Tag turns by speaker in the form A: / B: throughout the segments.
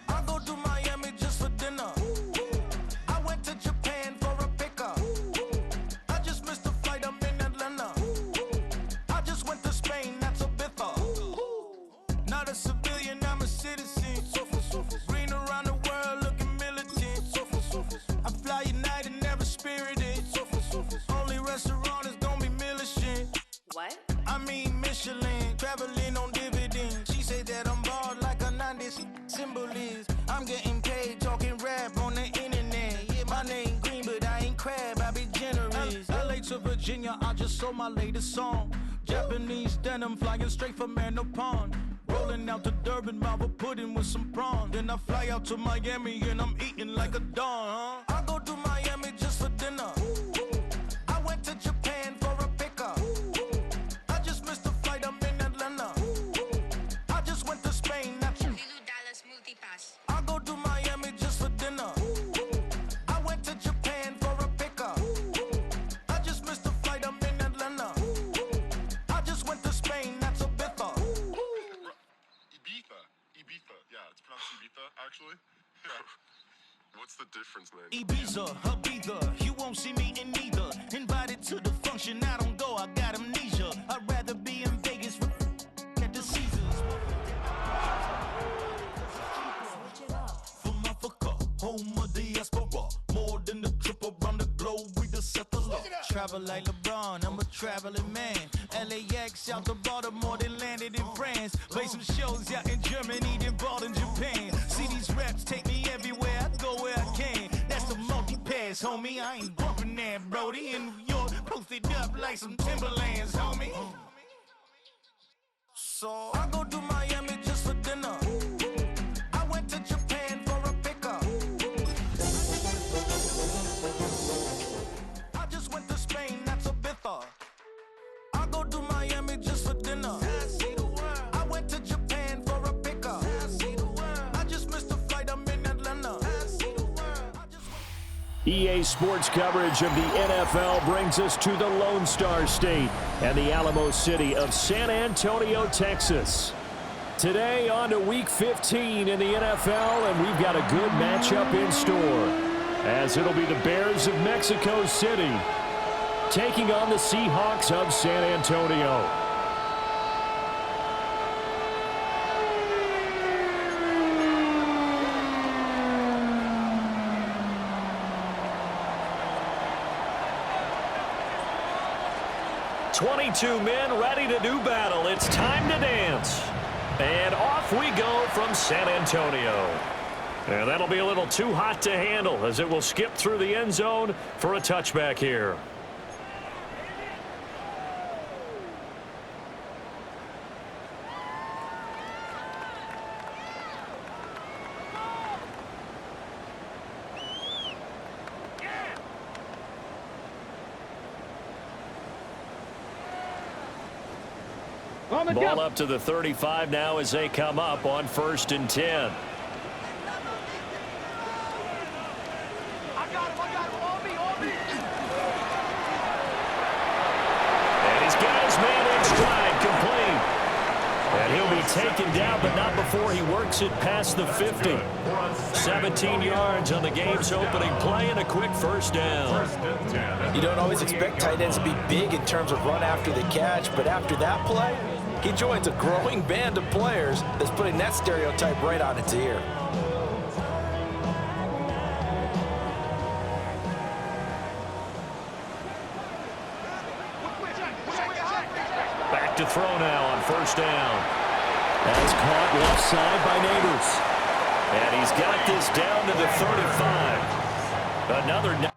A: I go to Miami just for dinner. I went to Japan for a pickup. I just missed a flight, I'm in Atlanta. I just went to Spain, that's a bither. Not a civilian, I'm a citizen. Green around the world, looking militant. I fly United, never spirited. Only restaurant is gonna be militant.
B: What?
A: I mean Michelin, traveling on dividends. She say that I'm bald like a 90s symbol is. I'm getting paid, talking rap on the internet. Yeah, my name Green, but I ain't crab, I be generous. LA to Virginia, I just sold my latest song. Japanese denim, flying straight from Manapon. Rolling out to Durban, Marvel pudding with some prawn. Then I fly out to Miami and I'm eating like a don, huh? I go to Miami just for dinner. I went to Japan for a pickup. I just missed a flight, I'm in Atlanta. I just went to Spain, that's
B: Lulu Dallas Multipass.
A: I go to Miami just for dinner. I went to Japan for a pickup. I just missed a flight, I'm in Atlanta. I just went to Spain, that's a bither.
C: Ibiza. Yeah, it's pronounced Ibiza, actually. What's the difference, man?
A: Ibiza, Ibiza, you won't see me in neither. Invited to the function, I don't go, I got amnesia. I'd rather be in Vegas at the Caesars. From Africa, home of the diaspora. More than the trip around the globe, we the settler. Travel like LeBron, I'm a traveling man. LAX out to Baltimore, then landed in France. Play some shows out in Germany, then bought in Japan. See these raps take me everywhere, I go where I can. That's the multi-pass, homie, I ain't bumping that, Brody. In New York, posted up like some Timberlands, homie. So I go to Miami just for dinner. I went to Japan for a pickup. I just went to Spain, that's a bither. I go to Miami just for dinner. I went to Japan for a pickup. I just missed a flight, I'm in Atlanta.
D: EA Sports coverage of the NFL brings us to the Lone Star State and the Alamo City of San Antonio, Texas. Today on to Week 15 in the NFL, and we've got a good matchup in store, as it'll be the Bears of Mexico City taking on the Seahawks of San Antonio. "22 men ready to do battle. It's time to dance." And off we go from San Antonio. And that'll be a little too hot to handle, as it will skip through the end zone for a touchback here. Ball up to the 35 now as they come up on 1st and 10. And he's got his man in stride, complete. And he'll be taken down, but not before he works it past the 50. 17 yards on the game's opening play and a quick first down.
E: You don't always expect tight ends to be big in terms of run after the catch, but after that play, he joins a growing band of players that's putting that stereotype right on its ear.
D: Back to throw now on 1st down. That's caught left side by Neighbors. And he's got this down to the 35. Another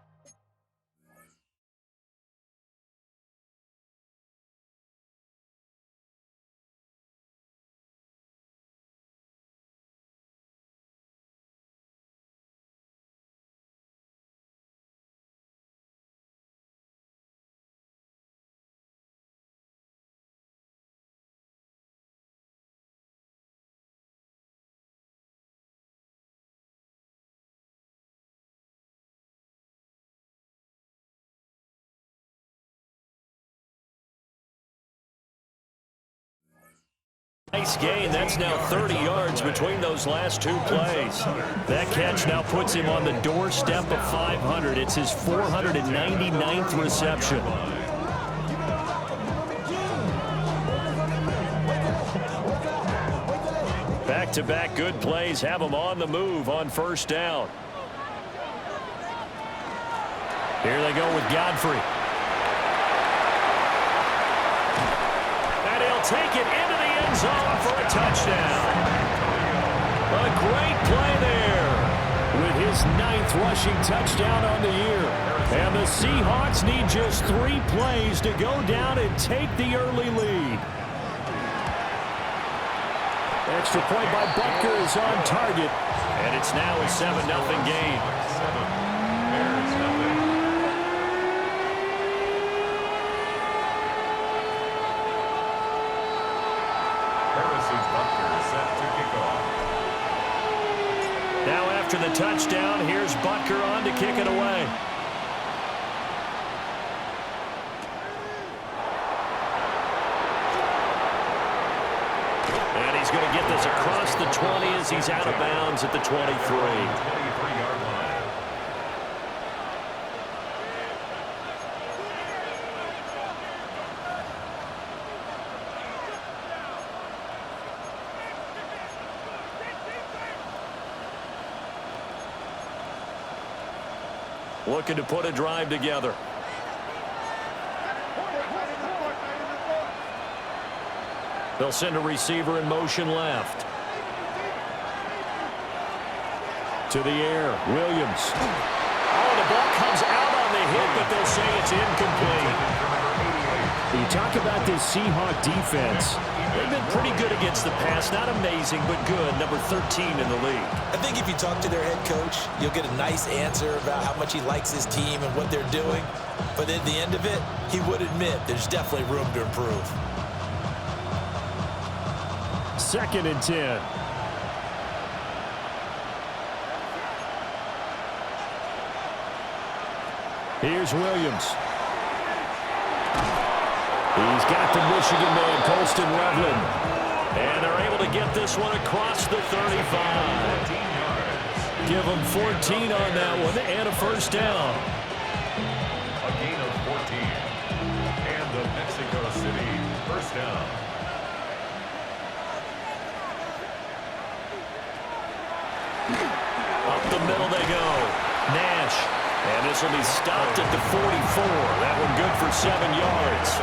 D: Nice gain. That's now 30 yards between those last two plays. That catch now puts him on the doorstep of 500. It's his 499th reception. Back-to-back good plays have him on the move on first down. Here they go with Godfrey. And he'll take it into the end zone for a touchdown. A great play there with his 9th rushing touchdown on the year. And the Seahawks need just 3 plays to go down and take the early lead. Extra point by Butker is on target. And it's now a 7-0 game. Now after the touchdown, here's Butker on to kick it away. And he's going to get this across the 20 as he's out of bounds at the 23. Looking to put a drive together. They'll send a receiver in motion left. To the air, Williams. Oh, the ball comes out on the hit, but they'll say it's incomplete. You talk about this Seahawk defense. They've been pretty good against the pass. Not amazing, but good. Number 13 in the league.
E: I think if you talk to their head coach, you'll get a nice answer about how much he likes his team and what they're doing. But at the end of it, he would admit there's definitely room to improve.
D: 2nd and 10. Here's Williams. He's got the Michigan man, Colston Loveland. And they're able to get this one across the 35. Give them 14 on that one and a first down.
F: A gain of 14. And the Mexico City first down.
D: Up the middle they go. Nash. And this will be stopped at the 44. That one good for 7 yards.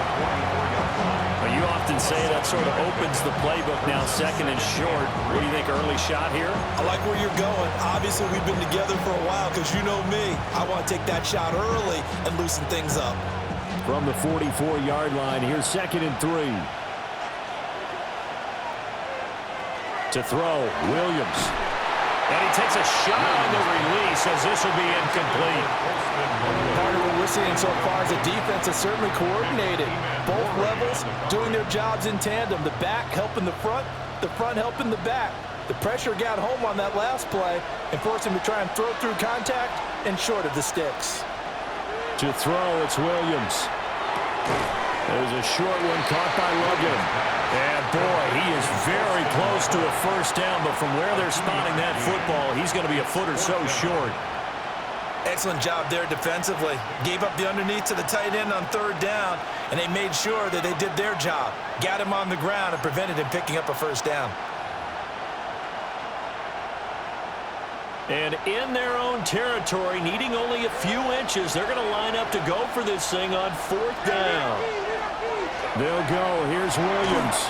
D: Well, you often say that sort of opens the playbook now, 2nd and short. What do you think, early shot here?
E: I like where you're going. Obviously, we've been together for a while because you know me. I want to take that shot early and loosen things up.
D: From the 44-yard line, here's 2nd and 3. To throw, Williams. And he takes a shot on the release as this will be incomplete.
E: Part of what we're seeing so far is a defense that's certainly coordinated. Both levels doing their jobs in tandem. The back helping the front helping the back. The pressure got home on that last play and forced him to try and throw through contact and short of the sticks.
D: To throw, it's Williams. There's a short one caught by Loveland. And boy, he is very close to a first down, but from where they're spotting that football, he's going to be a foot or so short.
E: Excellent job there defensively. Gave up the underneath to the tight end on 3rd down, and they made sure that they did their job. Got him on the ground and prevented him picking up a first down.
D: And in their own territory, needing only a few inches, they're going to line up to go for this thing on 4th down. They'll go. Here's Williams.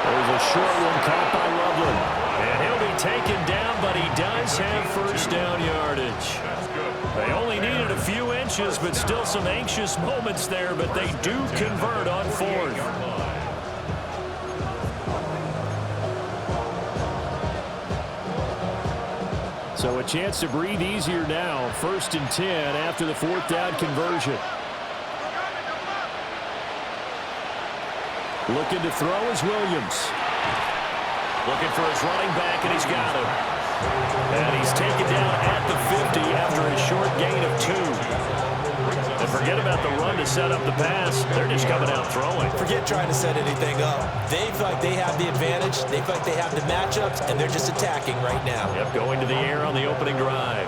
D: There's a short one caught by Loveland. And he'll be taken down, but he does have first down yardage. They only needed a few inches, but still some anxious moments there, but they do convert on 4th. So a chance to breathe easier now. 1st and 10 after the 4th down conversion. Looking to throw is Williams. Looking for his running back, and he's got him. And he's taken down at the 50 after a short gain of 2. And forget about the run to set up the pass. They're just coming out throwing.
E: Forget trying to set anything up. They feel like they have the advantage. They feel like they have the matchups, and they're just attacking right now.
D: Yep, going to the air on the opening drive.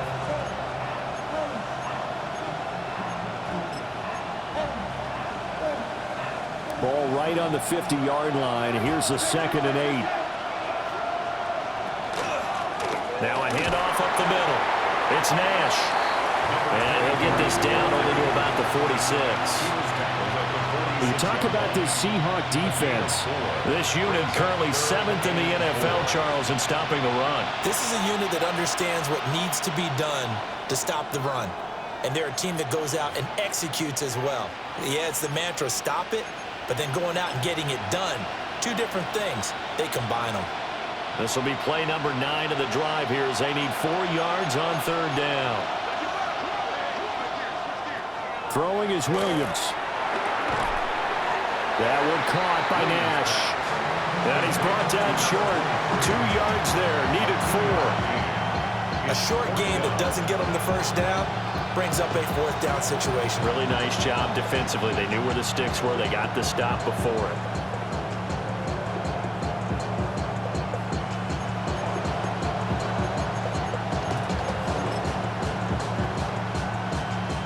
D: Ball right on the 50-yard line. Here's a 2nd and 8. Now a handoff up the middle. It's Nash. And he'll get this down only to about the 46. You talk about this Seahawk defense. This unit currently 7th in the NFL, Charles, in stopping the run.
E: This is a unit that understands what needs to be done to stop the run. And they're a team that goes out and executes as well. Yeah, it's the mantra, stop it, but then going out and getting it done. Two different things. They combine them.
D: This will be play number 9 of the drive here as they need 4 yards on 3rd down. Throwing is Williams. That one caught by Nash. And he's brought down short. 2 yards there, needed 4.
E: A short game that doesn't get them the first down brings up a 4th down situation.
D: Really nice job defensively. They knew where the sticks were. They got the stop before it.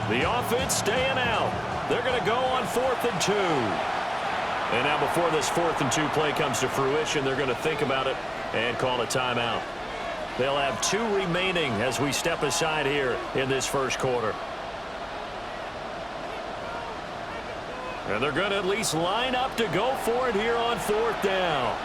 D: The offense staying out. They're going to go on 4th and 2. And now before this 4th and 2 play comes to fruition, they're going to think about it and call a timeout. They'll have 2 remaining as we step aside here in this first quarter. And they're going to at least line up to go for it here on 4th down.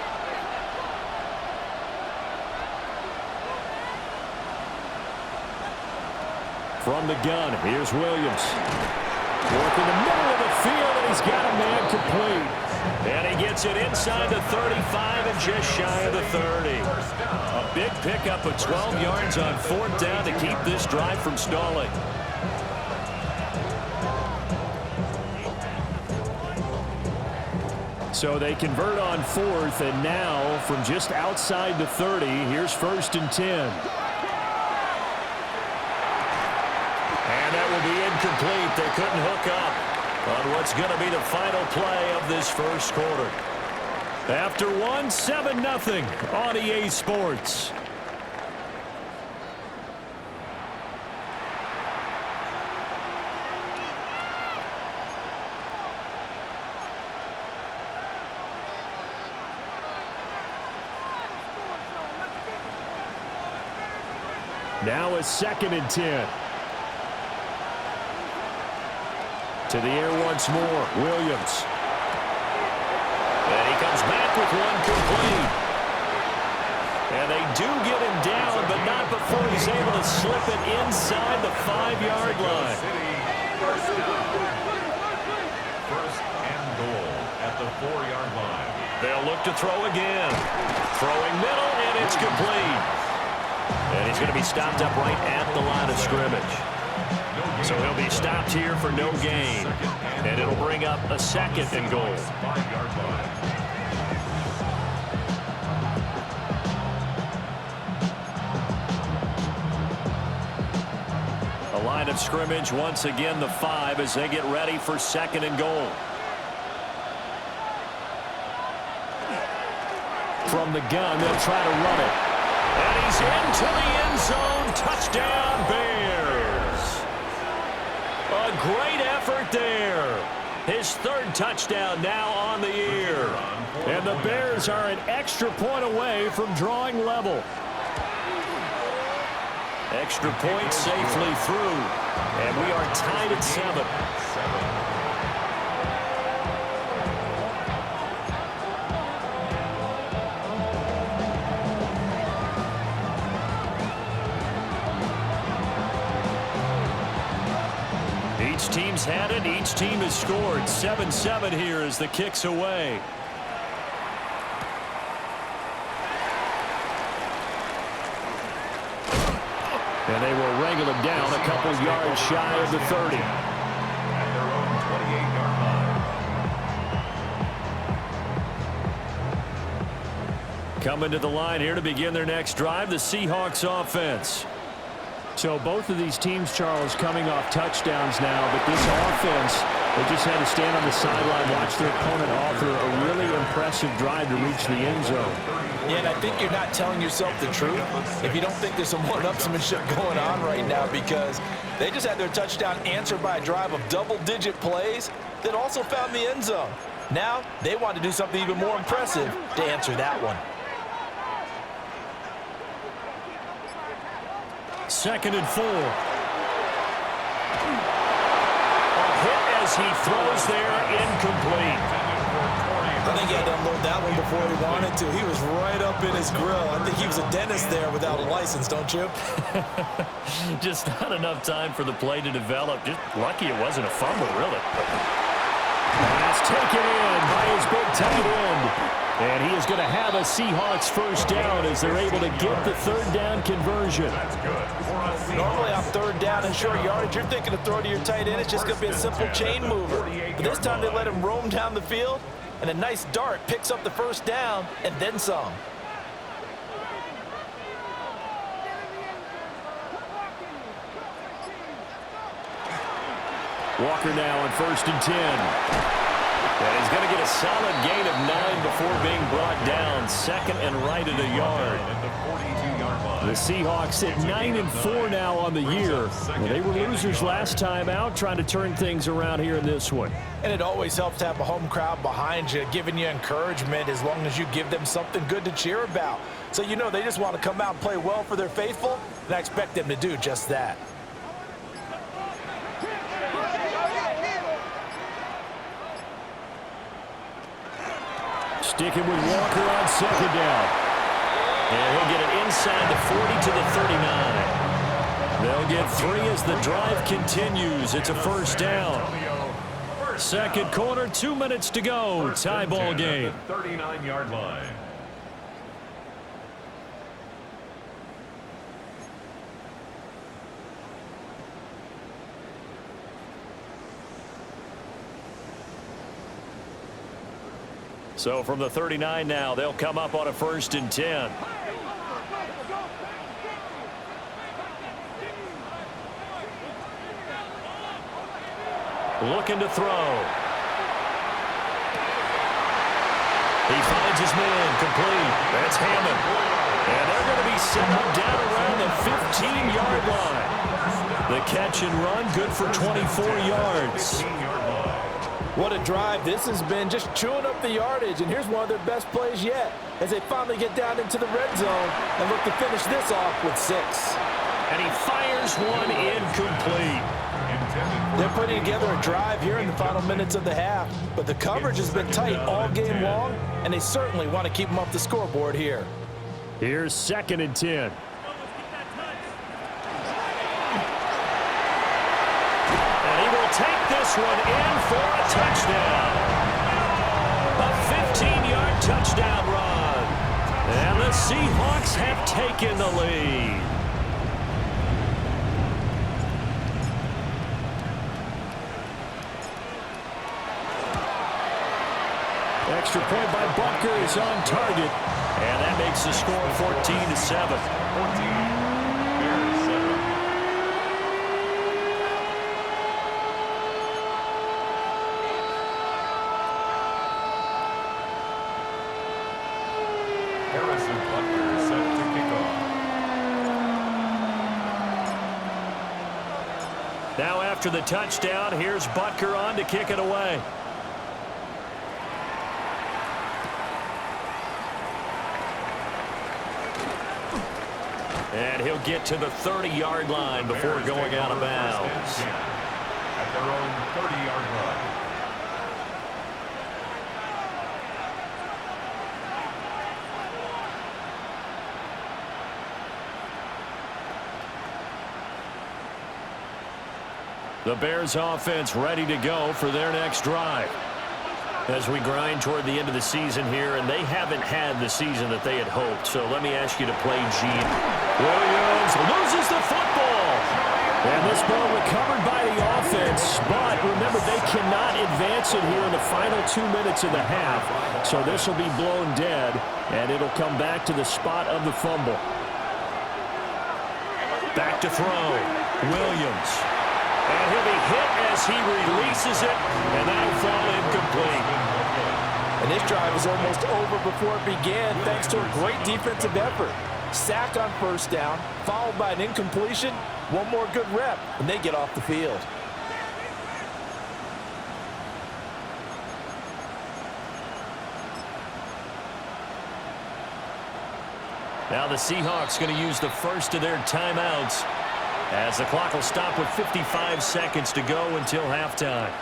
D: From the gun, here's Williams. Working the middle of the field, and he's got a man complete. And he gets it inside the 35 and just shy of the 30. A big pickup of 12 yards on 4th down to keep this drive from stalling. So they convert on 4th, and now from just outside the 30, here's 1st and 10. And that will be incomplete. They couldn't hook up on what's going to be the final play of this first quarter. After 7-0 on EA Sports. Now a 2nd and 10. To the air once more, Williams. And he comes back with one complete. And they do get him down, but not before he's able to slip it inside the 5-yard line.
F: First and goal at the 4-yard line.
D: They'll look to throw again. Throwing middle, and it's complete. And he's going to be stopped up right at the line of scrimmage. So he'll be stopped here for no gain. And it'll bring up a 2nd and goal.
F: 5-yard line.
D: A line of scrimmage, once again the 5 as they get ready for 2nd and goal. From the gun, they'll try to run it. And he's into the end zone. Touchdown, Bears. A great effort there. His 3rd touchdown now on the year. And the Bears are an extra point away from drawing level. Extra point safely through. And we are tied at 7. Each team's had it. Each team has scored. 7-7 here as the kick's away. And they will wrangle him down a couple yards shy of the 30.
F: At their own 28-yard line.
D: Coming to the line here to begin their next drive, the Seahawks offense. So both of these teams, Charles, coming off touchdowns now, but this offense, they just had to stand on the sideline, watch their opponent offer a really impressive drive to reach the end zone.
E: Yeah, and I think you're not telling yourself the truth if you don't think there's some one-upsmanship going on right now, because they just had their touchdown answered by a drive of double-digit plays that also found the end zone. Now they want to do something even more impressive to answer that one.
D: 2nd and 4. A hit as he throws there, incomplete.
E: I think he had to unload that one before he wanted to. He was right up in his grill. I think he was a dentist there without a license, don't you?
D: Just not enough time for the play to develop. Just lucky it wasn't a fumble, really. That's taken in by his big tight end. And he is going to have a Seahawks first down as they're able to get the 3rd down conversion.
F: That's good.
E: Normally on 3rd down and short yardage, you're thinking to throw to your tight end. It's just going to be a simple chain mover. But this time they let him roam down the field, and a nice dart picks up the first down and then some.
D: Walker now on 1st and 10. And he's going to get a solid gain of 9 before being brought down. 2nd and right at a yard. The Seahawks at 9-4 now on the year. They were losers last time out, trying to turn things around here in this one.
E: And it always helps to have a home crowd behind you, giving you encouragement as long as you give them something good to cheer about. So you know they just want to come out and play well for their faithful, and I expect them to do just that.
D: Sticking with Walker on 2nd down. And he'll get it inside the 40 to the 39. They'll get 3 as the drive continues. It's a first down. 2nd quarter, 2 minutes to go. Tie ball game.
F: 39-yard line.
D: So from the 39 now, they'll come up on a 1st and 10. Looking to throw. He finds his man, complete. That's Hammond. And they're going to be set up down around the 15-yard line. The catch and run, good for 24 yards.
E: What a drive this has been, just chewing up the yardage. And here's one of their best plays yet as they finally get down into the red zone and look to finish this off with 6.
D: And he fires one incomplete.
E: They're putting together a drive here in the final minutes of the half, but the coverage has been tight all game long, and they certainly want to keep them off the scoreboard here.
D: Here's 2nd and 10. Take this one in for a touchdown. A 15-yard touchdown run. And the Seahawks have taken the lead. Extra point by Butker is on target. And that makes the score 14-7. 14. Now after the touchdown, here's Butker on to kick it away. And he'll get to the 30-yard line before going out of bounds.
F: At their own 30-yard line.
D: The Bears offense ready to go for their next drive. As we grind toward the end of the season here, and they haven't had the season that they had hoped. So let me ask you to play Gene. Williams loses the football. And this ball recovered by the offense. But remember, they cannot advance it here in the final 2 minutes of the half. So this will be blown dead, and it'll come back to the spot of the fumble. Back to throw. Williams. And he'll be hit as he releases it, and that'll fall incomplete.
E: And this drive is almost over before it began thanks to a great defensive effort. Sack on first down, followed by an incompletion. One more good rep, and they get off the field.
D: Now the Seahawks going to use the first of their timeouts as the clock will stop with 55 seconds to go until halftime.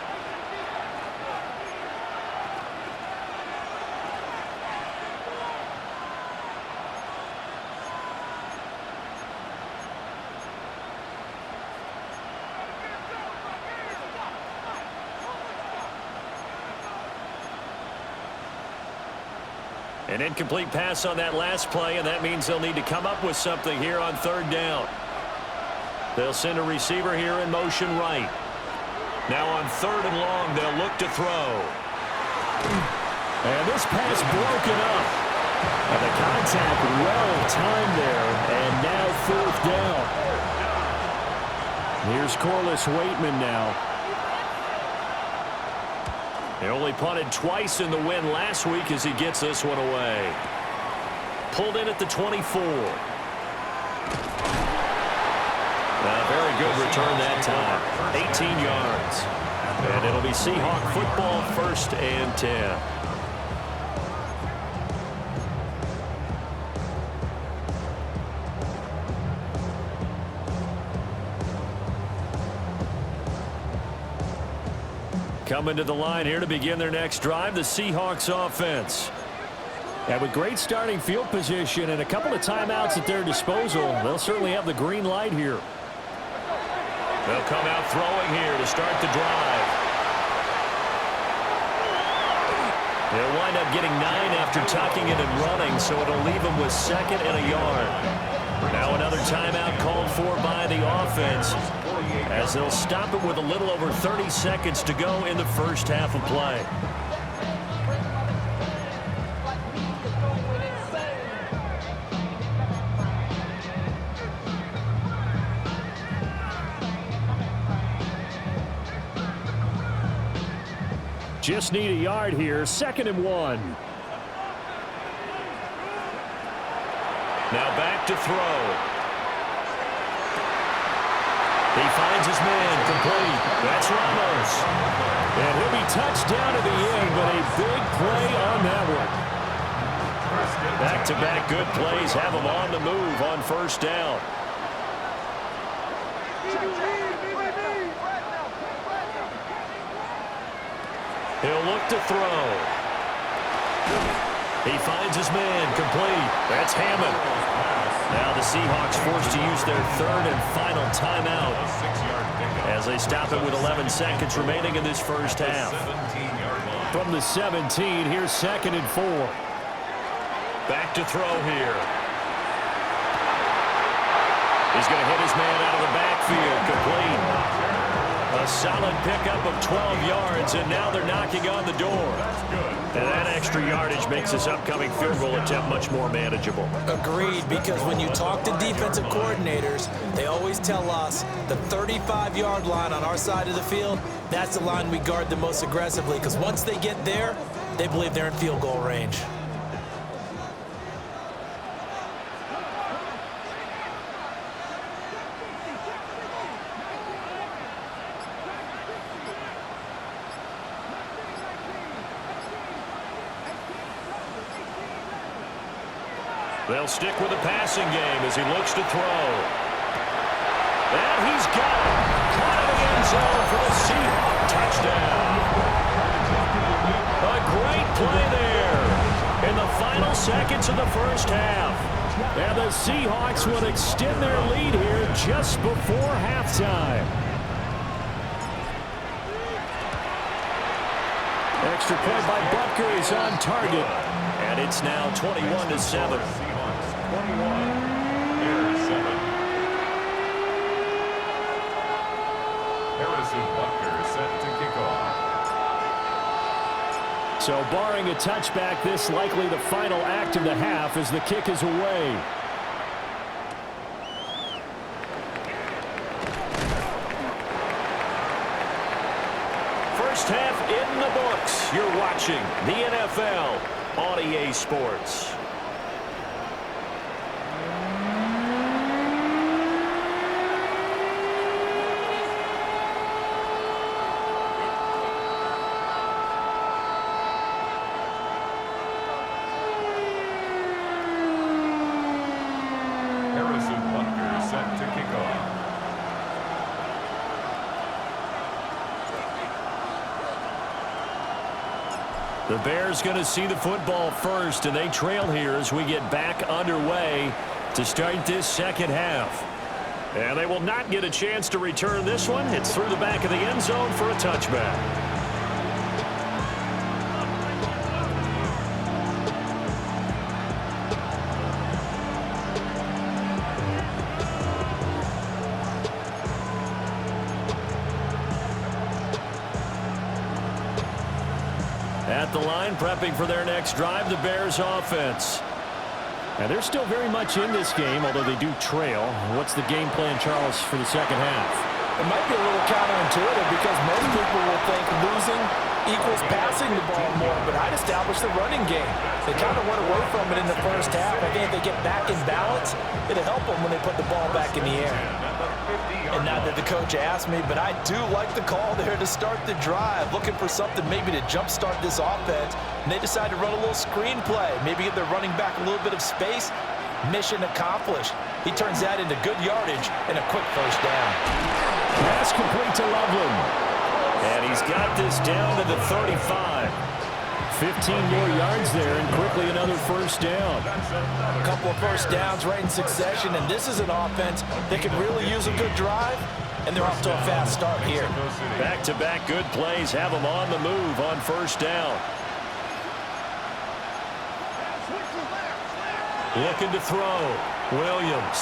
D: An incomplete pass on that last play, and that means they'll need to come up with something here on third down. They'll send a receiver here in motion right. Now on third and long, they'll look to throw. And this pass broken up. And the contact well timed there, and now fourth down. Here's Corliss Waitman now. He only punted twice in the win last week as he gets this one away. Pulled in at the 24. Very good return that time. 18 yards. And it'll be Seahawk football, 1st and 10. Coming to the line here to begin their next drive, the Seahawks offense. And with great starting field position and a couple of timeouts at their disposal, they'll certainly have the green light here. They'll come out throwing here to start the drive. They'll wind up getting 9 after tucking it and running, so it'll leave them with 2nd and a yard. Now another timeout called for by the offense, as they'll stop it with a little over 30 seconds to go in the first half of play. Just need a yard here, 2nd and 1. Now back to throw. He finds his man, complete. That's Ramos. And he'll be touched down to the end, but a big play on that one. Back-to-back good plays have him on the move on first down. He'll look to throw. He finds his man, complete. That's Hammond. Now the Seahawks forced to use their 3rd and final timeout as they stop it with 11 seconds remaining in this first half. From the 17, here's 2nd and 4. Back to throw here. He's going to hit his man out of the backfield, complete. A solid pickup of 12 yards, and now they're knocking on the door. And that extra yardage makes this upcoming field goal attempt much more manageable.
E: Agreed, because when you talk to defensive coordinators, they always tell us the 35-yard line on our side of the field, that's the line we guard the most aggressively, because once they get there, they believe they're in field goal range.
D: They'll stick with the passing game as he looks to throw. And he's got it. Caught in the end zone for the Seahawk touchdown. A great play there in the final seconds of the first half. And the Seahawks will extend their lead here just before halftime. Extra point by Butker is on target. And it's now 21-7.
F: 21, Bears 7. Harrison Butker set to kick off.
D: So barring a touchback, this likely the final act of the half as the kick is away. Seahawks. You're watching the NFL on EA Sports.
F: Set to kick off.
D: The Bears going to see the football first, and they trail here as we get back underway to start this second half. And they will not get a chance to return this one. It's through the back of the end zone for a touchback. At the line, prepping for their next drive, the Bears offense. And they're still very much in this game, although they do trail. What's the game plan, Charles, for the second half?
E: It might be a little counterintuitive because most people will think losing equals passing the ball more, but I'd establish the running game. They kind of went away from it in the first half. I think if they get back in balance, it'll help them when they put the ball back in the air. And not that the coach asked me, but I do like the call there to start the drive, looking for something maybe to jumpstart this offense. And they decide to run a little screen play, maybe give their running back a little bit of space. Mission accomplished. He turns that into good yardage and a quick first down.
D: Pass complete to Loveland. And he's got this down to the 35. 15 more yards there, and quickly another first down.
E: A couple of first downs right in succession, and this is an offense that can really use a good drive, and they're off to a fast start here.
D: Back-to-back good plays have them on the move on first down. Looking to throw. Williams.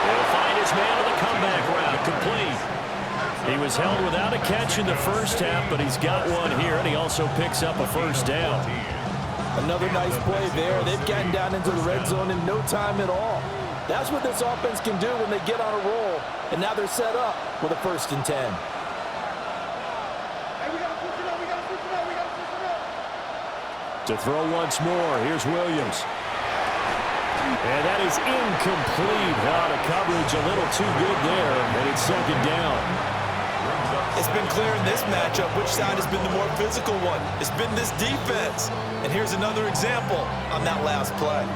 D: He'll find his man on the comeback route, complete. He was held without a catch in the first half, but he's got one here, and he also picks up a first down.
E: Another nice play there. They've gotten down into the red zone in no time at all. That's what this offense can do when they get on a roll, and now they're set up with a 1st and 10.
D: To throw once more, here's Williams. And that is incomplete. Out of coverage, a little too good there, and it's second down.
E: It's been clear in this matchup which side has been the more physical one. It's been this defense. And here's another example on that last play.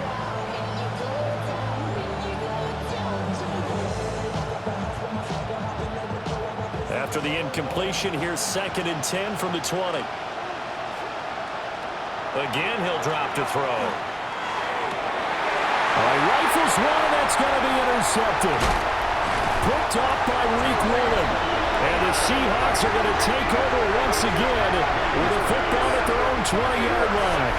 D: After the incompletion, here's 2nd and 10 from the 20. Again, he'll drop to throw. Rifles one, and that's going to be intercepted. Picked off by Reek Woolen. And the Seahawks are going to take over once again with a football at their own 20-yard line.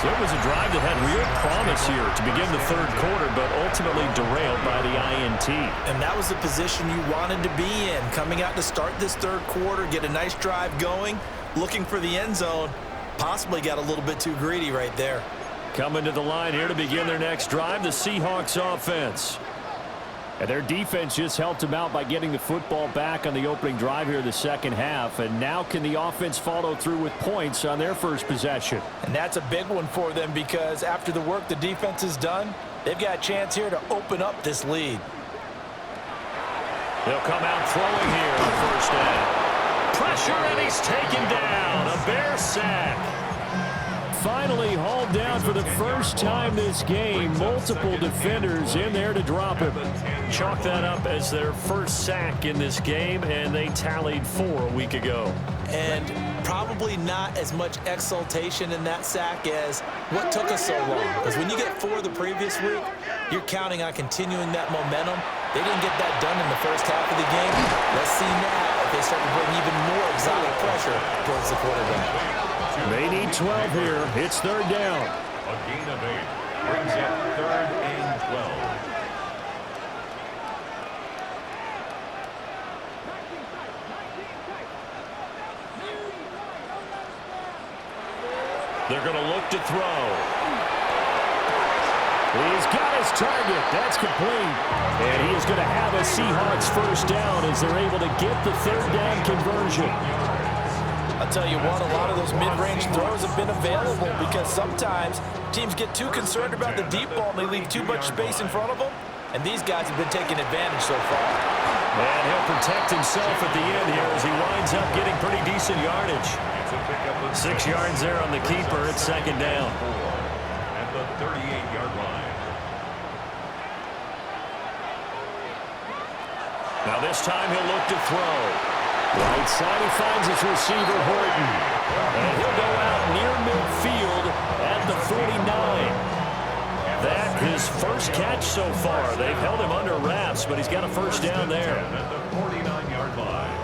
D: So it was a drive that had real promise here to begin the third quarter, but ultimately derailed by the INT.
E: And that was the position you wanted to be in, coming out to start this third quarter, get a nice drive going, looking for the end zone. Possibly got a little bit too greedy right there.
D: Coming to the line here to begin their next drive, the Seahawks offense. And their defense just helped them out by getting the football back on the opening drive here in the second half. And now can the offense follow through with points on their first possession?
E: And that's a big one for them because after the work the defense has done, they've got a chance here to open up this lead.
D: They'll come out throwing here on first down. Pressure, and he's taken down. A Bear sack. Finally hauled down for the first time this game. Multiple defenders in there to drop him. Chalk that up as their first sack in this game, and they tallied 4 a week ago.
E: And probably not as much exultation in that sack as what took us so long. Because when you get 4 the previous week, you're counting on continuing that momentum. They didn't get that done in the first half of the game. Let's see now if they start to bring even more exotic pressure towards the quarterback.
D: They need 12 here. It's third down.
F: A gain of 8 brings up 3rd and 12.
D: They're going to look to throw. He's got his target. That's complete. And he is going to have a Seahawks first down as they're able to get the third down conversion.
E: I'll tell you what, a lot of those mid-range throws have been available because sometimes teams get too concerned about the deep ball and they leave too much space in front of them, and these guys have been taking advantage so far.
D: And he'll protect himself at the end here as he winds up getting pretty decent yardage. 6 yards there on the keeper. It's second down.
F: At the 38-yard line.
D: Now this time he'll look to throw. Right side, he finds his receiver, Horton. And he'll go out near midfield at the 49. That his first catch so far. They've held him under wraps, but he's got a first down there.
F: At the 49-yard line.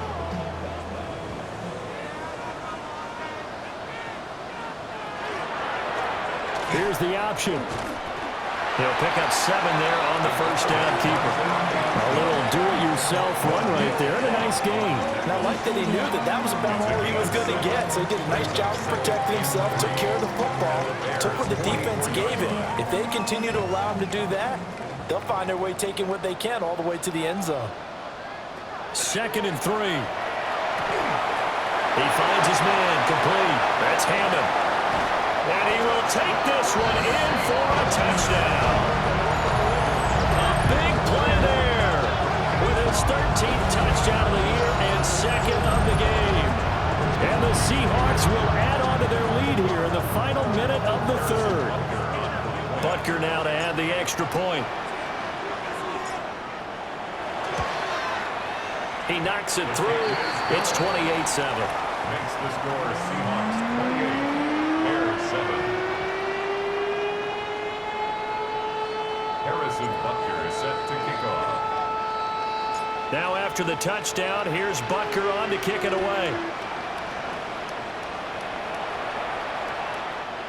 D: Here's the option. He'll pick up 7 there on the first down keeper. A little do-it-yourself run right there and a nice gain.
E: And I like that he knew that that was about all he was going to get. So he did a nice job of protecting himself, took care of the football, took what the defense gave him. If they continue to allow him to do that, they'll find their way taking what they can all the way to the end zone.
D: 2nd and 3. He finds his man complete. That's Hammond. And he will take this one in for a touchdown. A big play there with his 13th touchdown of the year and 2nd of the game. And the Seahawks will add on to their lead here in the final minute of the 3rd. Butker now to add the extra point. He knocks it through. It's 28-7.
F: Makes the score Seahawks 28. 7. Harrison Butker is set to kick off.
D: Now after the touchdown, here's Butker on to kick it away.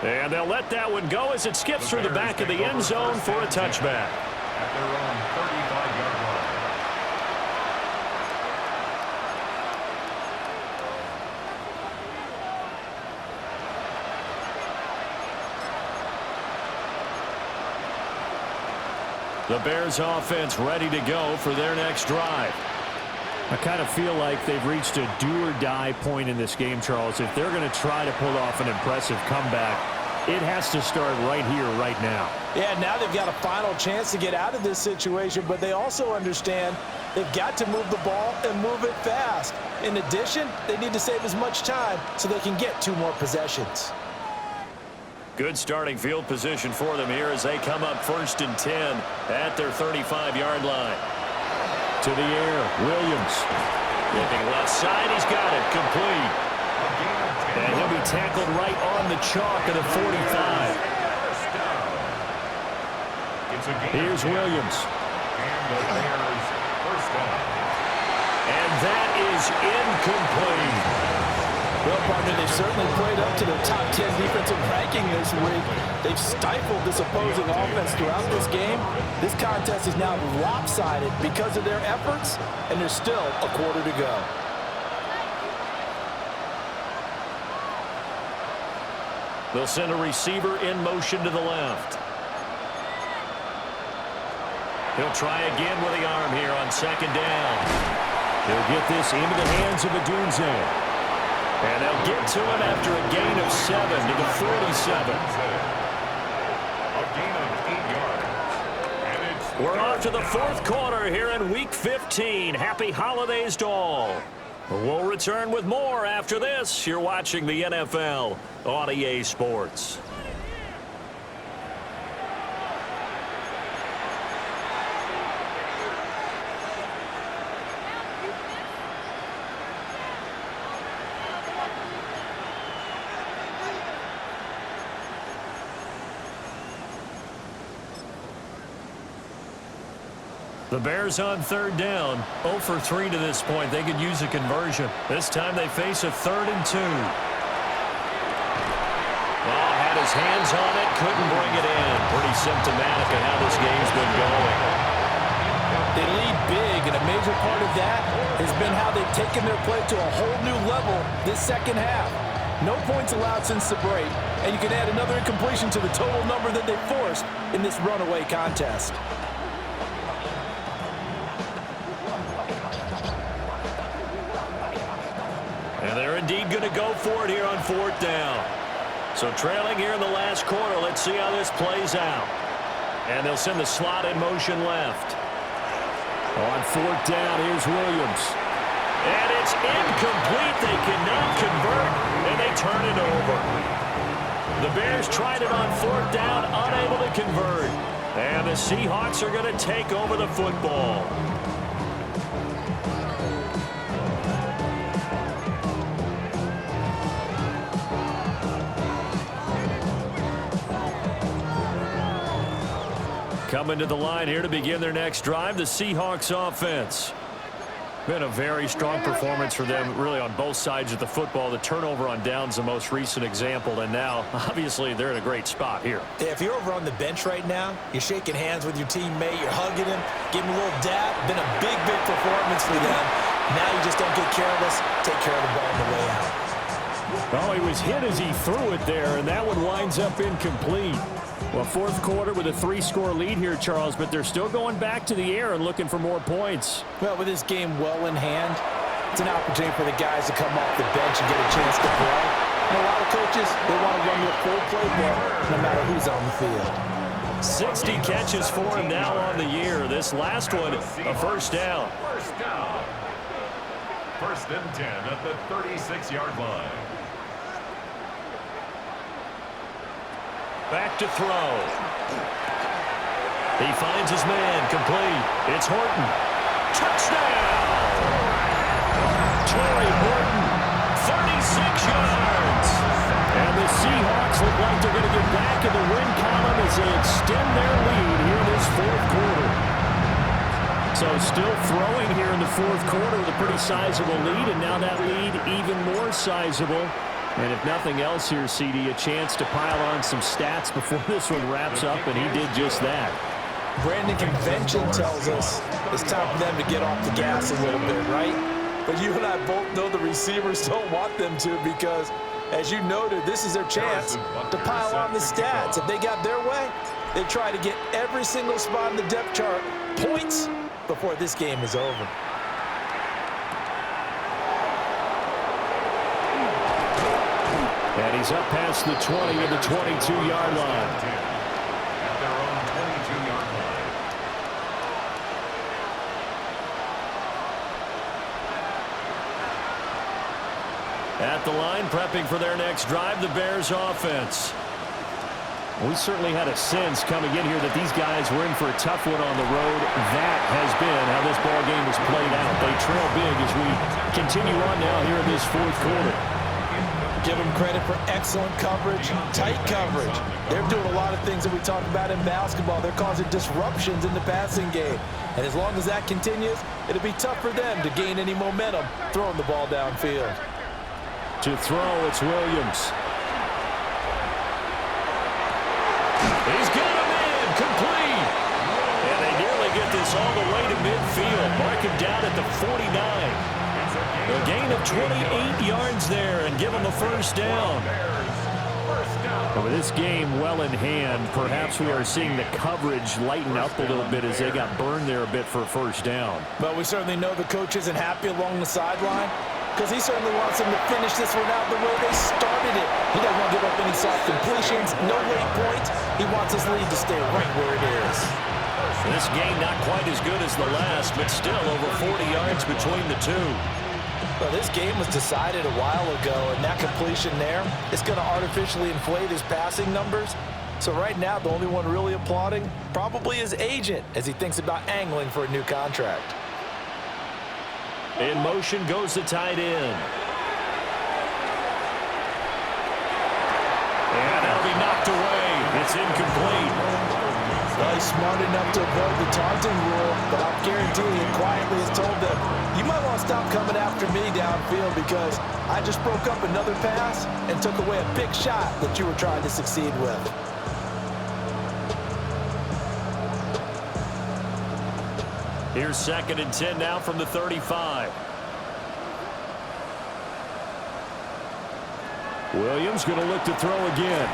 D: And they'll let that one go as it skips through the back of the end zone for a touchback.
F: At their own 35-yard line.
D: The Bears offense ready to go for their next drive. I kind of feel like they've reached a do-or-die point in this game, Charles. If they're going to try to pull off an impressive comeback, it has to start right here, right now.
E: Yeah, now they've got a final chance to get out of this situation, but they also understand they've got to move the ball and move it fast. In addition, they need to save as much time so they can get 2 more possessions.
D: Good starting field position for them here as they come up 1st and 10 at their 35-yard line. To the air, Williams. Looking left side, he's got it, complete. And he'll be tackled right on the chalk of the 45. Here's Williams. And that is incomplete.
E: Well, partner, they've certainly played up to their top 10 defensive ranking this week. They've stifled this opposing offense throughout this game. This contest is now lopsided because of their efforts, and there's still a quarter to go.
D: They'll send a receiver in motion to the left. He'll try again with the arm here on 2nd down. He'll get this into the hands of Adunze. And they'll get to him after a gain of 7 to the 47.
F: A gain of 8 yards. And it's
D: We're off to the 4th quarter here in Week 15. Happy holidays to all. We'll return with more after this. You're watching the NFL on EA Sports. The Bears on 3rd down, 0 for 3 to this point. They could use a conversion. This time they face a 3rd and 2. Well, had his hands on it, couldn't bring it in. Pretty symptomatic of how this game's been going.
E: They lead big, and a major part of that has been how they've taken their play to a whole new level this second half. No points allowed since the break, and you can add another incompletion to the total number that they forced in this runaway contest.
D: And they're indeed going to go for it here on 4th down. So trailing here in the last quarter. Let's see how this plays out. And they'll send the slot in motion left. On 4th down, here's Williams. And it's incomplete. They cannot convert, and they turn it over. The Bears tried it on 4th down, unable to convert. And the Seahawks are going to take over the football. Coming to the line here to begin their next drive, the Seahawks offense. Been a very strong performance for them, really, on both sides of the football. The turnover on downs, the most recent example, and now, obviously, they're in a great spot here.
E: Yeah, if you're over on the bench right now, you're shaking hands with your teammate, you're hugging him, giving him a little dap. Been a big, big performance for them. Now you just don't get careless. Take care of the ball on the way out.
D: Oh, he was hit as he threw it there, and that one winds up incomplete. Well, 4th quarter with a 3-score lead here, Charles, but they're still going back to the air and looking for more points.
E: Well, with this game well in hand, it's an opportunity for the guys to come off the bench and get a chance to play. And a lot of coaches, they want to run the full playbook no matter who's on the field.
D: 60 catches for him now on the year. This last one, a 1st down.
F: 1st and 10 at the 36-yard line.
D: Back to throw. He finds his man, complete. It's Horton. Touchdown! Torrey Horton, 36 yards. And the Seahawks look like they're going to get back in the win column as they extend their lead here in this 4th quarter. So still throwing here in the 4th quarter with a pretty sizable lead, and now that lead even more sizable. And if nothing else here, CD, a chance to pile on some stats before this one wraps up, and he did just that.
E: Brandon, convention tells us it's time for them to get off the gas a little bit, right? But you and I both know the receivers don't want them to because, as you noted, this is their chance to pile on the stats. If they got their way, they try to get every single spot in the depth chart points before this game is over.
D: And he's up past the 20 of the 22-yard line.
F: At their own 22-yard line.
D: At the line, prepping for their next drive, the Bears offense. We certainly had a sense coming in here that these guys were in for a tough one on the road. That has been how this ball game has played out. They trail big as we continue on now here in this 4th quarter.
E: Give them credit for excellent coverage, tight coverage. They're doing a lot of things that we talk about in basketball. They're causing disruptions in the passing game. And as long as that continues, it'll be tough for them to gain any momentum throwing the ball downfield.
D: To throw, it's Williams. He's got him in, complete. And they nearly get this all the way to midfield. Mark him down at the 49. A gain of 28 yards there and give him a 1st down. And with this game well in hand, perhaps we are seeing the coverage lighten up a little bit as they got burned there a bit for a 1st down.
E: But we certainly know the coach isn't happy along the sideline because he certainly wants them to finish this one out the way they started it. He doesn't want to give up any soft completions, no late points. He wants his lead to stay right where it is.
D: This game not quite as good as the last, but still over 40 yards between the two.
E: Well, this game was decided a while ago, and that completion there is going to artificially inflate his passing numbers. So right now, the only one really applauding probably his agent as he thinks about angling for a new contract.
D: In motion goes the tight end. And that'll be knocked away. It's incomplete.
E: Well, he's smart enough to avoid the taunting rule, but I'll guarantee he quietly has told them, you might want to stop coming after me downfield because I just broke up another pass and took away a big shot that you were trying to succeed with.
D: Here's 2nd and 10 now from the 35. Williams going to look to throw again.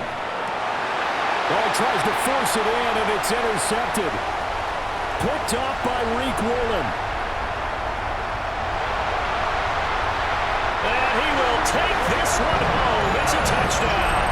D: Ball tries to force it in, and it's intercepted. Picked off by Reek Woolen. And he will take this one home. It's a touchdown.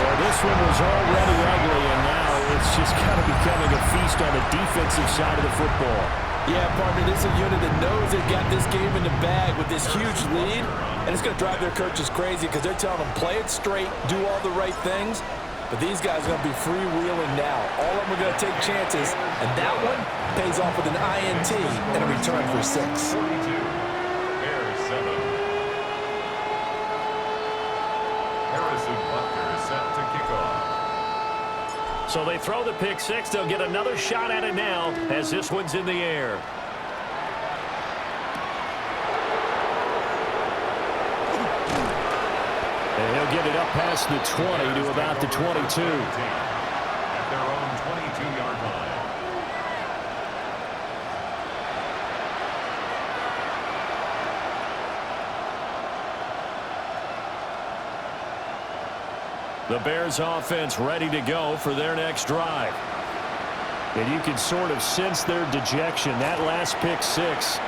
D: Well, this one was already ugly, and now it's just kind of becoming a feast on the defensive side of the football.
E: Yeah, partner, this is a unit that knows they've got this game in the bag with this huge lead, and it's going to drive their coaches crazy because they're telling them play it straight, do all the right things, but these guys are going to be freewheeling now. All of them are going to take chances, and that one pays off with an INT and a return for 6.
F: 42, Bears 7. Harrison Butker is set to kick off.
D: So they throw the pick six. They'll get another shot at it now as this one's in the air. And he'll get it up past the 20 to about the 22.
F: At their own 22-yard line.
D: The Bears offense ready to go for their next drive. And you can sort of sense their dejection. That last pick six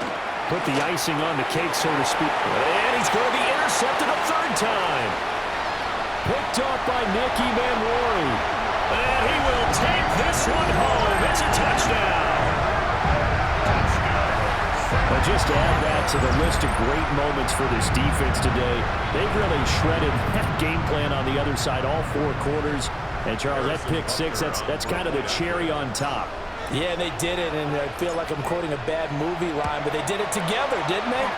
D: put the icing on the cake, so to speak. And he's going to be intercepted a third time. Picked off by Nicky Manwari. And he will take this one home. It's a touchdown. But just to add that to the list of great moments for this defense today, they've really shredded that game plan on the other side all 4 quarters. And, Charles, that pick six, that's kind of the cherry on top.
E: Yeah, they did it, and I feel like I'm quoting a bad movie line, but they did it together, didn't they?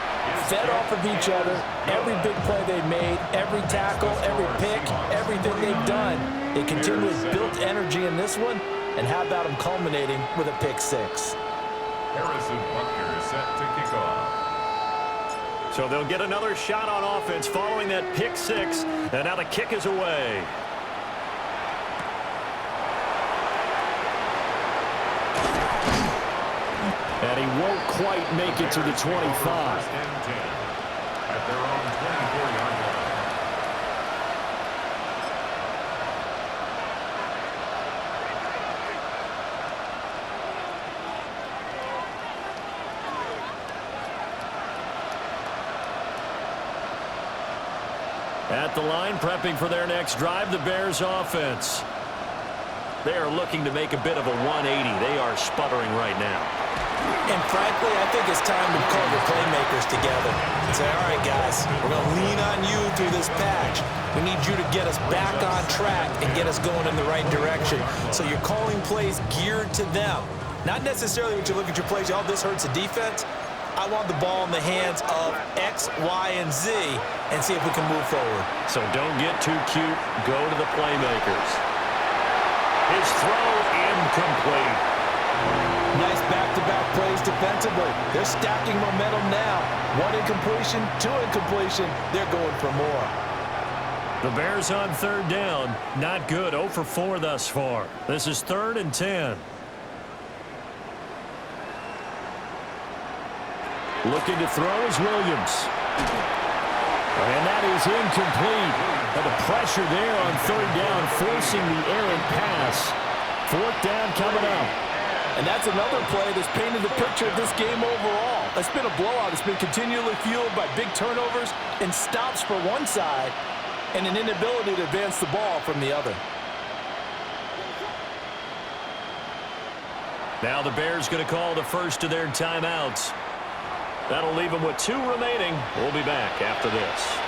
E: Fed off of each other, every big play they made, every tackle, every pick, everything they've done. They continually built energy in this one, and how about them culminating with a pick six?
F: Harrison Butker is set to kick off.
D: So they'll get another shot on offense following that pick six, and now the kick is away. And he won't quite make it to the 25.
F: First and 10 at their own 24-yard line.
D: At the line, prepping for their next drive, the Bears offense. They are looking to make a bit of a 180. They are sputtering right now.
E: And frankly, I think it's time to call your playmakers together and say, all right, guys, we're going to lean on you through this patch. We need you to get us back on track and get us going in the right direction. So you're calling plays geared to them. Not necessarily when you look at your plays, oh, this hurts the defense. I want the ball in the hands of X, Y, and Z and see if we can move forward.
D: So don't get too cute. Go to the playmakers. His throw incomplete.
E: Nice back-to-back plays defensively. They're stacking momentum now. 1 incompletion, 2 incompletion. They're going for more.
D: The Bears on third down. Not good. 0 for 4 thus far. This is 3rd and 10. Looking to throw is Williams. And that is incomplete. And the pressure there on third down, forcing the errant pass. 4th down coming up.
E: And that's another play that's painted the picture of this game overall. It's been a blowout. It's been continually fueled by big turnovers and stops for one side and an inability to advance the ball from the other.
D: Now the Bears going to call the first of their timeouts. That'll leave them with 2 remaining. We'll be back after this.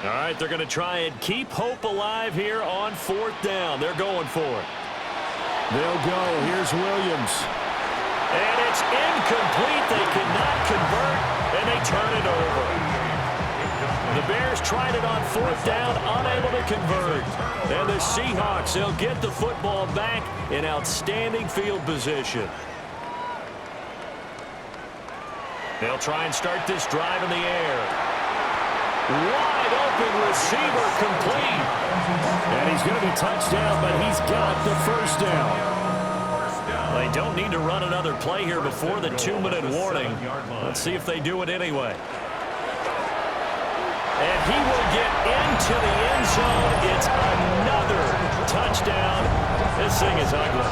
D: All right, they're going to try and keep hope alive here on 4th down. They're going for it. They'll go. Here's Williams. And it's incomplete. They could not convert, and they turn it over. The Bears tried it on 4th down, unable to convert. And the Seahawks, they'll get the football back in outstanding field position. They'll try and start this drive in the air. Wide open receiver complete. And he's going to be touchdown, but he's got the first down. They don't need to run another play here before the 2-minute warning. Let's see if they do it anyway. And he will get into the end zone. It's another touchdown. This thing is ugly.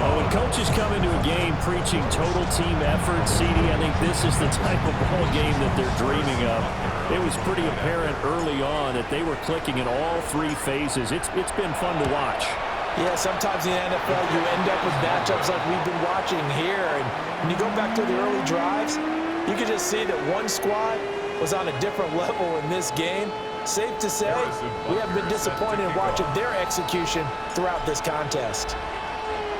D: Well, when coaches come into a game preaching total team effort, CD, I think this is the type of ball game that they're dreaming of. It was pretty apparent early on that they were clicking in all three phases. It's been fun to watch.
E: Yeah, sometimes in the NFL you end up with matchups like we've been watching here. And when you go back to the early drives, you can just see that one squad was on a different level in this game. Safe to say, we have been disappointed in watching their execution throughout this contest.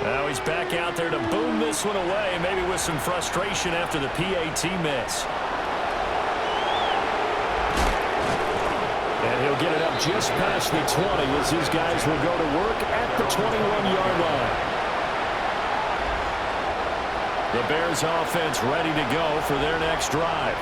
D: Now he's back out there to boom this one away, maybe with some frustration after the PAT miss. And he'll get it up just past the 20 as these guys will go to work at the 21-yard line. The Bears offense ready to go for their next drive.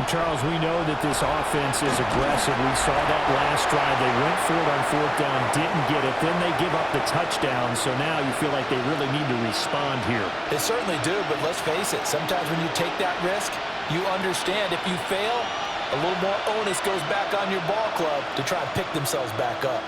G: Charles, we know that this offense is aggressive. We saw that last drive. They went for it on fourth down, didn't get it. Then they give up the touchdown. So now you feel like they really need to respond here.
E: They certainly do, but let's face it. Sometimes when you take that risk, you understand if you fail, a little more onus goes back on your ball club to try and pick themselves back up.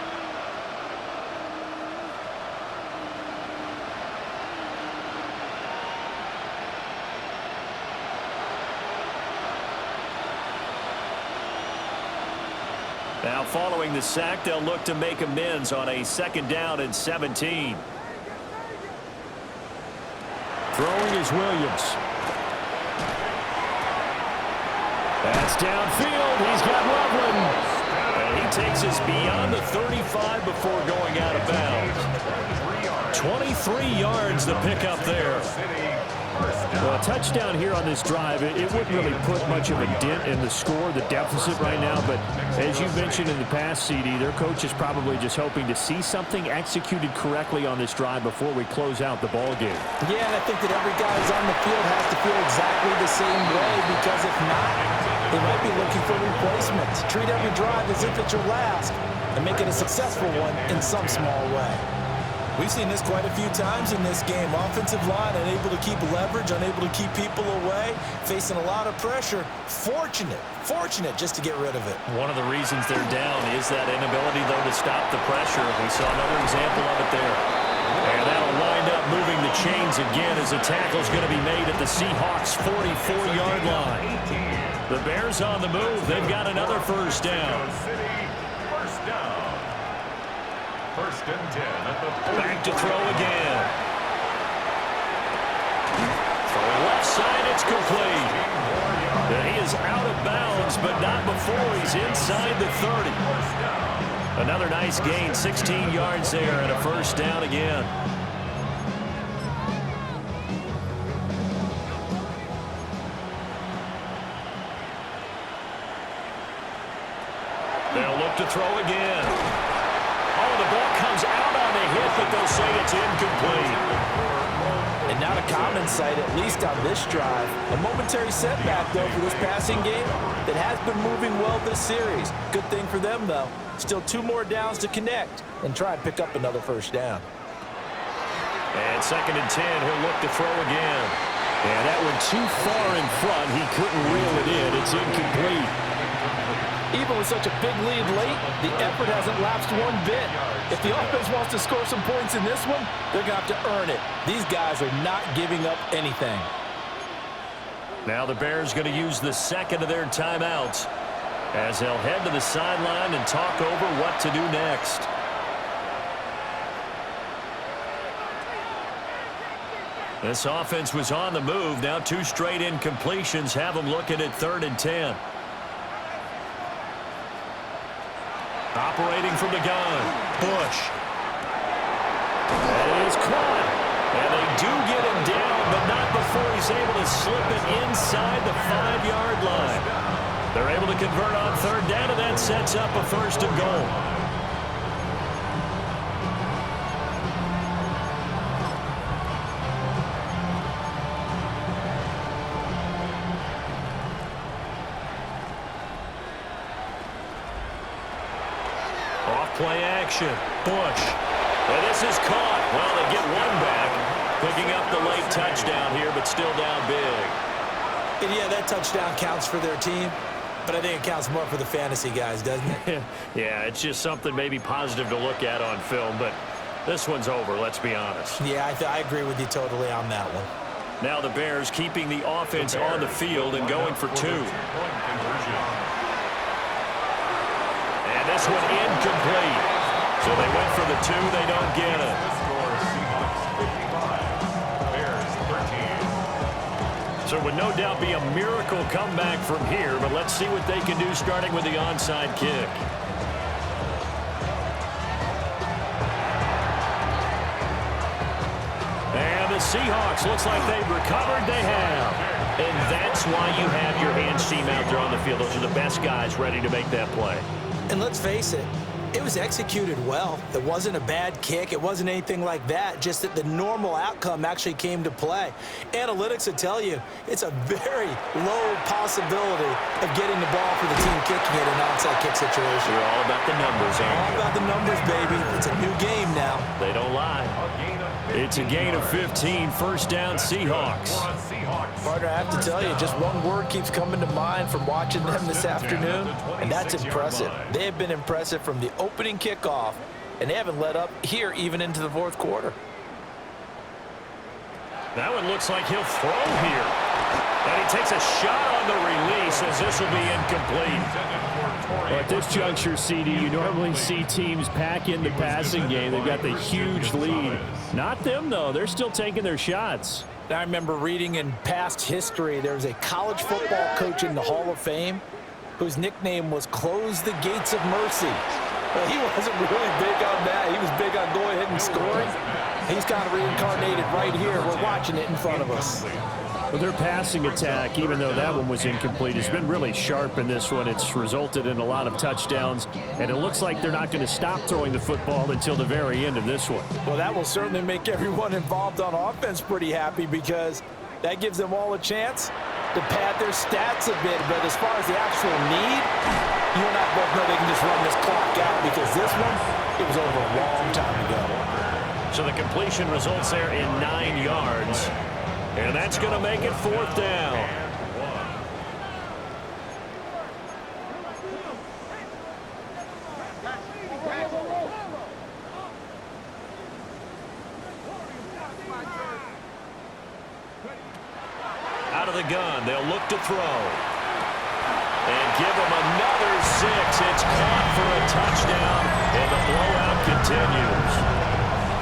D: Now following the sack, they'll look to make amends on a 2nd down and 17.
G: Throwing is Williams.
D: That's downfield. He's got Loveland. And he takes us beyond the 35 before going out of bounds. 23 yards to pick up there.
G: Well, a touchdown here on this drive, it wouldn't really put much of a dent in the score, the deficit right now. But as you mentioned in the past, CD, their coach is probably just hoping to see something executed correctly on this drive before we close out the ball game.
E: Yeah, and I think that every guy who's on the field has to feel exactly the same way, because if not, they might be looking for replacements. Treat every drive as if it's your last and make it a successful one in some small way. We've seen this quite a few times in this game. Offensive line unable to keep leverage, unable to keep people away, facing a lot of pressure. Fortunate just to get rid of it.
D: One of the reasons they're down is that inability, though, to stop the pressure. We saw another example of it there. And that'll wind up moving the chains again as the tackle's going to be made at the Seahawks' 44-yard line. The Bears on the move. They've got another first down.
F: First and 10 at the 40.
D: Back to throw again. Throw left side, it's complete. He is out of bounds, but not before he's inside the 30. Another nice gain, 16 yards there, and a first down again. They'll look to throw again. Oh, the ball comes out on the hit, but they'll say it's incomplete.
E: And not a common sight, at least on this drive. A momentary setback, though, for this passing game that has been moving well this series. Good thing for them, though. Still 2 more downs to connect and try and pick up another first down.
D: And 2nd and 10, he'll look to throw again.
G: And that one too far in front. He couldn't reel it in. It's incomplete.
E: Even with such a big lead late, the effort hasn't lapsed one bit. If the offense wants to score some points in this one, they're going to have to earn it. These guys are not giving up anything.
D: Now the Bears going to use the second of their timeouts as they'll head to the sideline and talk over what to do next. This offense was on the move. Now 2 straight incompletions have them looking at 3rd and 10. Operating from the gun, Bush.
G: That is caught.
D: And they do get him down, but not before he's able to slip it inside the 5-yard line. They're able to convert on 3rd down, and that sets up a 1st and goal. Play action. Bush. And this is caught. Well, they get one back. Picking up the late touchdown here, but still down big.
E: And yeah, that touchdown counts for their team. But I think it counts more for the fantasy guys, doesn't it?
G: Yeah, it's just something maybe positive to look at on film, but this one's over, let's be honest.
E: Yeah, I agree with you totally on that one.
G: Now the Bears keeping the offense on the field and going for 2. And this one incomplete. So they went for the 2, they don't get it. So it would no doubt be a miracle comeback from here, but let's see what they can do starting with the onside kick. And the Seahawks, looks like they've recovered. They have. And that's why you have your hands team out there on the field. Those are the best guys ready to make that play.
E: And let's face it, it was executed well. It wasn't a bad kick. It wasn't anything like that, just that the normal outcome actually came to play. Analytics will tell you it's a very low possibility of getting the ball for the team kicking it in an onside kick situation.
G: You're all about the numbers, aren't you?
E: All about the numbers, baby. It's a new game now.
G: They don't lie. It's a gain of 15, first down Seahawks.
E: Partner, I have to tell you, just one word keeps coming to mind from watching them this afternoon, and that's impressive. They have been impressive from the opening kickoff, and they haven't let up here even into the fourth quarter.
G: That one looks like he'll throw here. And he takes a shot on the release as this will be incomplete.
D: Well, at this juncture, CD, you normally see teams pack in the passing game. They've got the huge lead. Not them, though. They're still taking their shots.
E: I remember reading in past history, there was a college football coach in the Hall of Fame whose nickname was Close the Gates of Mercy. Well, he wasn't really big on that. He was big on going ahead and scoring. He's kind of reincarnated right here. We're watching it in front of us.
D: Well, their passing attack, even though that one was incomplete, has been really sharp in this one. It's resulted in a lot of touchdowns, and it looks like they're not going to stop throwing the football until the very end of this one.
E: Well, that will certainly make everyone involved on offense pretty happy because that gives them all a chance to pad their stats a bit. But as far as the actual need, you and I both know they can just run this clock out because this one, it was over a long time ago.
G: So the completion results there in 9 yards. And that's going to make it fourth down. Out of the gun, they'll look to throw. And give him another 6. It's caught for a touchdown, and the blowout continues.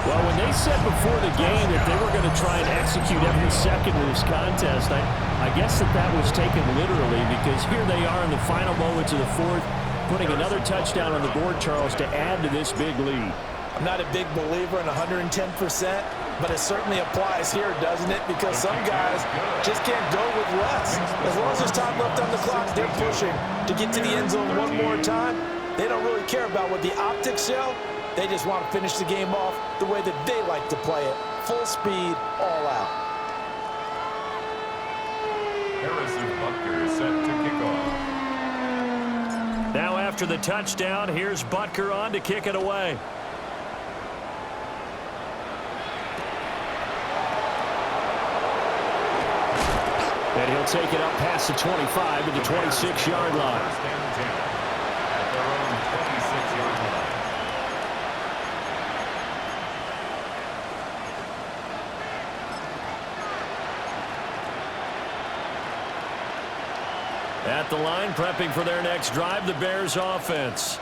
D: Well, when they said before the game that they were going to try and execute every second of this contest, I guess that was taken literally because here they are in the final moments of the fourth, putting another touchdown on the board, Charles, to add to this big lead.
E: I'm not a big believer in 110%, but it certainly applies here, doesn't it? Because some guys just can't go with less. As long as there's time left on the clock, they're pushing to get to the end zone one more time. They don't really care about what the optics show. They just want to finish the game off the way that they like to play it. Full speed, all out.
F: Harrison Butker set to kick off.
G: Now after the touchdown, here's Butker on to kick it away.
D: And he'll take it up past the 25 to the 26-yard line.
F: First and 10 at their own 26-yard line.
G: At the line, prepping for their next drive, the Bears offense.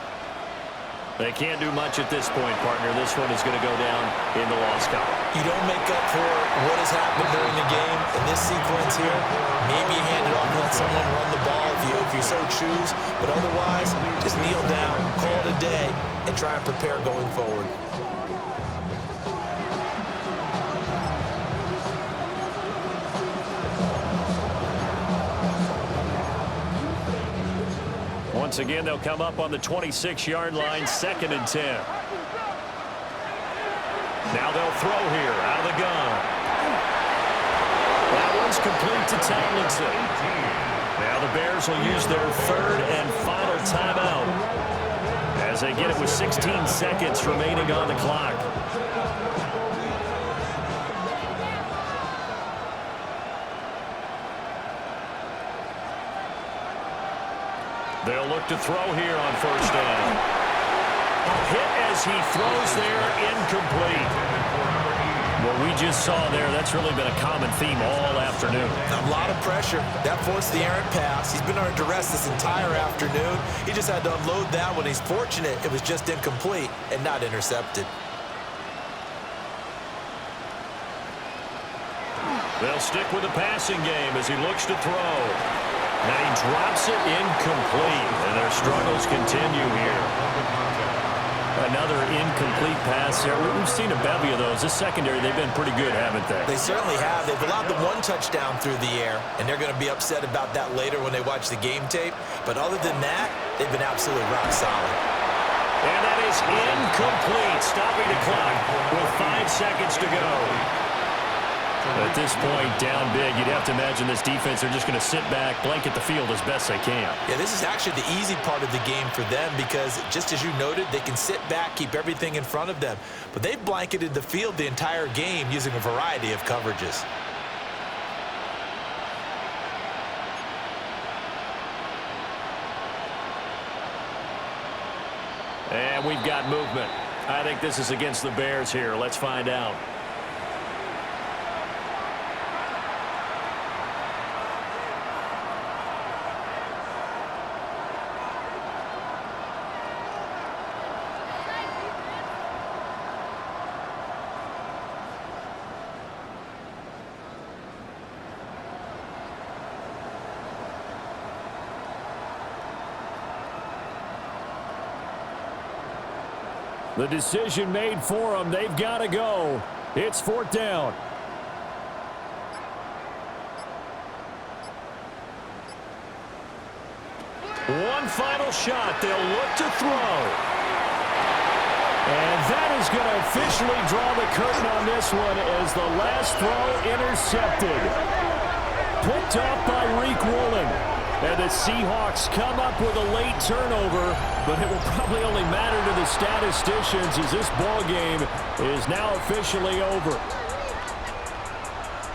G: They can't do much at this point, partner. This one is going to go down in the loss column.
E: You don't make up for what has happened during the game in this sequence here. Maybe hand it off and let someone run the ball if you so choose. But otherwise, just kneel down, call it a day, and try and prepare going forward.
G: Once again, they'll come up on the 26-yard line, 2nd and 10. Now they'll throw here, out of the gun. That one's complete to Tomlinson. Now the Bears will use their 3rd and final timeout as they get it with 16 seconds remaining on the clock.
D: They'll look to throw here on first down. Hit as he throws there, incomplete. What we just saw there, that's really been a common theme all afternoon.
E: A lot of pressure. That forced the errant pass. He's been under duress this entire afternoon. He just had to unload that one. He's fortunate it was just incomplete and not intercepted.
D: They'll stick with the passing game as he looks to throw. And he drops it incomplete, and their struggles continue here. Another incomplete pass there. We've seen a bevy of those. This secondary, they've been pretty good, haven't they?
E: They certainly have. They've allowed the one touchdown through the air, and they're going to be upset about that later when they watch the game tape. But other than that, they've been absolutely rock solid.
D: And that is incomplete, stopping the clock with 5 seconds to go. At this point, down big, you'd have to imagine this defense, they're just going to sit back, blanket the field as best they can.
E: Yeah, this is actually the easy part of the game for them because, just as you noted, they can sit back, keep everything in front of them. But they've blanketed the field the entire game using a variety of coverages.
D: And we've got movement. I think this is against the Bears here. Let's find out. The decision made for them. They've got to go. It's 4th down. One final shot. They'll look to throw. And that is going to officially draw the curtain on this one as the last throw intercepted. Picked off by Reek Woolen. And the Seahawks come up with a late turnover, but it will probably only matter to the statisticians as this ball game is now officially over.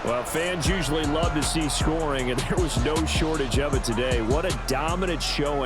D: Well, fans usually love to see scoring, and there was no shortage of it today. What a dominant showing.